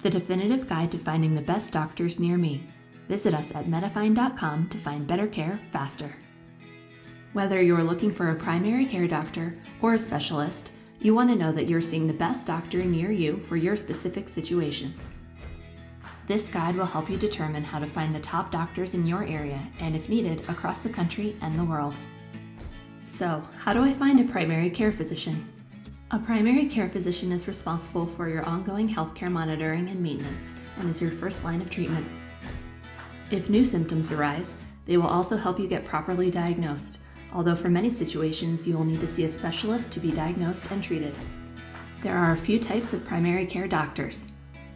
the definitive guide to finding the best doctors near me. Visit us at medifind.com to find better care faster. Whether you're looking for a primary care doctor or a specialist, you want to know that you're seeing the best doctor near you for your specific situation. This guide will help you determine how to find the top doctors in your area and, if needed, across the country and the world. So, how do I find a primary care physician? A primary care physician is responsible for your ongoing healthcare monitoring and maintenance and is your first line of treatment. If new symptoms arise, they will also help you get properly diagnosed, although for many situations you will need to see a specialist to be diagnosed and treated. There are a few types of primary care doctors.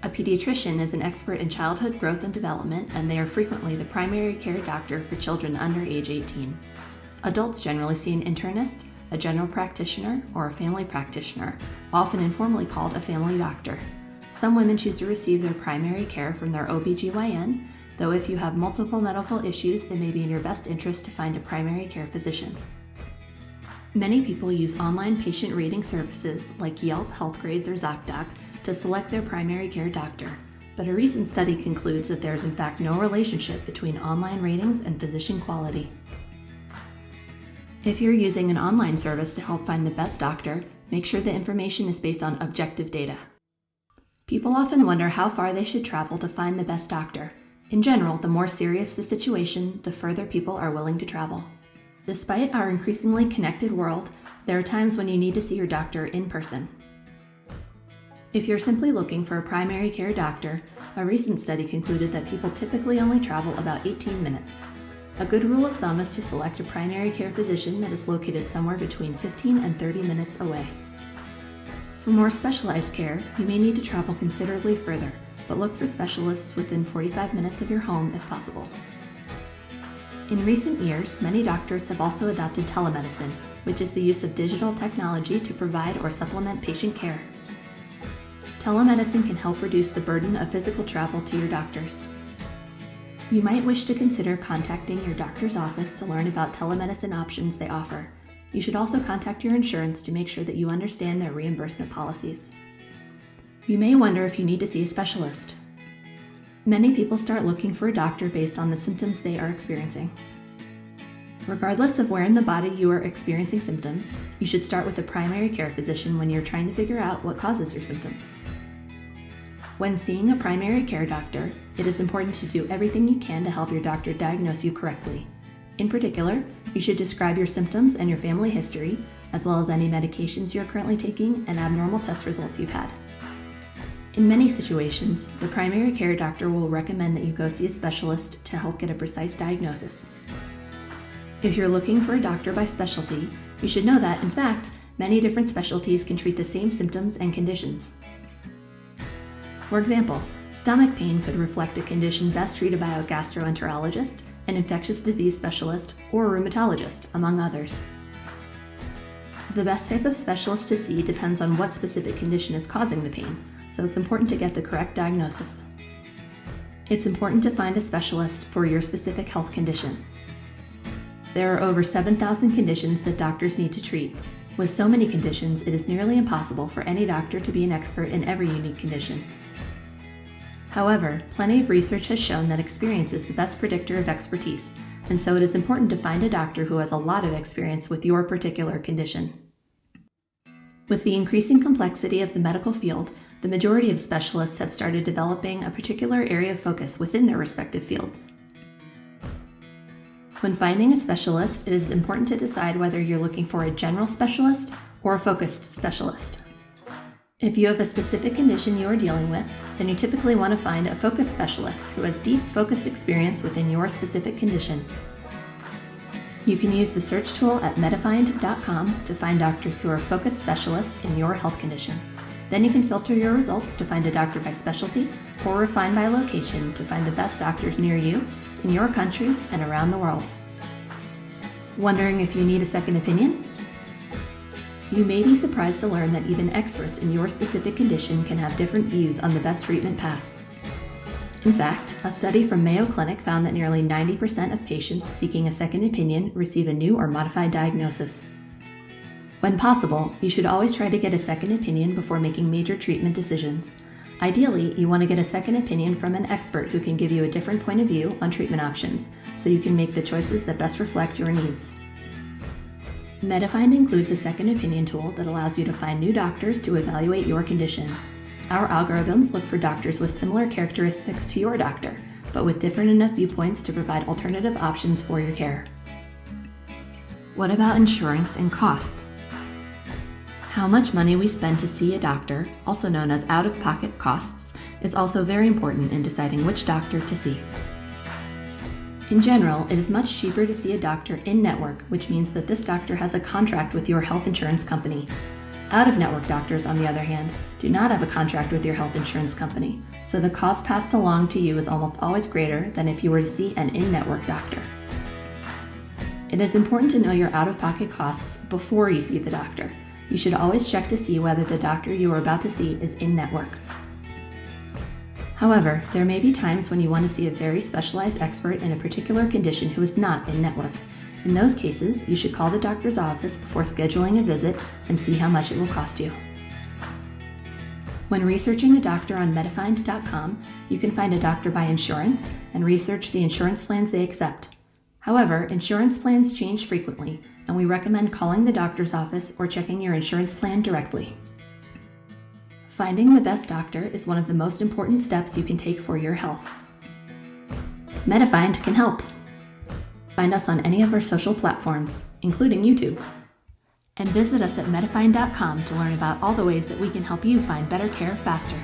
A pediatrician is an expert in childhood growth and development, and they are frequently the primary care doctor for children under age 18. Adults generally see an internist, a general practitioner, or a family practitioner, often informally called a family doctor. Some women choose to receive their primary care from their OB/GYN, though if you have multiple medical issues, it may be in your best interest to find a primary care physician. Many people use online patient rating services like Yelp, Healthgrades, or ZocDoc to select their primary care doctor, but a recent study concludes that there is in fact no relationship between online ratings and physician quality. If you're using an online service to help find the best doctor, make sure the information is based on objective data. People often wonder how far they should travel to find the best doctor. In general, the more serious the situation, the further people are willing to travel. Despite our increasingly connected world, there are times when you need to see your doctor in person. If you're simply looking for a primary care doctor, a recent study concluded that people typically only travel about 18 minutes. A good rule of thumb is to select a primary care physician that is located somewhere between 15 and 30 minutes away. For more specialized care, you may need to travel considerably further, but look for specialists within 45 minutes of your home if possible. In recent years, many doctors have also adopted telemedicine, which is the use of digital technology to provide or supplement patient care. Telemedicine can help reduce the burden of physical travel to your doctors. You might wish to consider contacting your doctor's office to learn about telemedicine options they offer. You should also contact your insurance to make sure that you understand their reimbursement policies. You may wonder if you need to see a specialist. Many people start looking for a doctor based on the symptoms they are experiencing. Regardless of where in the body you are experiencing symptoms, you should start with a primary care physician when you're trying to figure out what causes your symptoms. When seeing a primary care doctor, it is important to do everything you can to help your doctor diagnose you correctly. In particular, you should describe your symptoms and your family history, as well as any medications you're currently taking and abnormal test results you've had. In many situations, the primary care doctor will recommend that you go see a specialist to help get a precise diagnosis. If you're looking for a doctor by specialty, you should know that, in fact, many different specialties can treat the same symptoms and conditions. For example, stomach pain could reflect a condition best treated by a gastroenterologist, an infectious disease specialist, or a rheumatologist, among others. The best type of specialist to see depends on what specific condition is causing the pain, so it's important to get the correct diagnosis. It's important to find a specialist for your specific health condition. There are over 7,000 conditions that doctors need to treat. With so many conditions, it is nearly impossible for any doctor to be an expert in every unique condition. However, plenty of research has shown that experience is the best predictor of expertise, and so it is important to find a doctor who has a lot of experience with your particular condition. With the increasing complexity of the medical field, the majority of specialists have started developing a particular area of focus within their respective fields. When finding a specialist, it is important to decide whether you're looking for a general specialist or a focused specialist. If you have a specific condition you are dealing with, then you typically want to find a focused specialist who has deep, focused experience within your specific condition. You can use the search tool at medifind.com to find doctors who are focused specialists in your health condition. Then you can filter your results to find a doctor by specialty or refine by location to find the best doctors near you, in your country, and around the world. Wondering if you need a second opinion? You may be surprised to learn that even experts in your specific condition can have different views on the best treatment path. In fact, a study from Mayo Clinic found that nearly 90% of patients seeking a second opinion receive a new or modified diagnosis. When possible, you should always try to get a second opinion before making major treatment decisions. Ideally, you want to get a second opinion from an expert who can give you a different point of view on treatment options, so you can make the choices that best reflect your needs. MediFind includes a second opinion tool that allows you to find new doctors to evaluate your condition. Our algorithms look for doctors with similar characteristics to your doctor, but with different enough viewpoints to provide alternative options for your care. What about insurance and cost? How much money we spend to see a doctor, also known as out-of-pocket costs, is also very important in deciding which doctor to see. In general, it is much cheaper to see a doctor in-network, which means that this doctor has a contract with your health insurance company. Out-of-network doctors, on the other hand, do not have a contract with your health insurance company, so the cost passed along to you is almost always greater than if you were to see an in-network doctor. It is important to know your out-of-pocket costs before you see the doctor. You should always check to see whether the doctor you are about to see is in-network. However, there may be times when you want to see a very specialized expert in a particular condition who is not in-network. In those cases, you should call the doctor's office before scheduling a visit and see how much it will cost you. When researching a doctor on MediFind.com, you can find a doctor by insurance and research the insurance plans they accept. However, insurance plans change frequently, and we recommend calling the doctor's office or checking your insurance plan directly. Finding the best doctor is one of the most important steps you can take for your health. MediFind can help. Find us on any of our social platforms, including YouTube. And visit us at MediFind.com to learn about all the ways that we can help you find better care faster.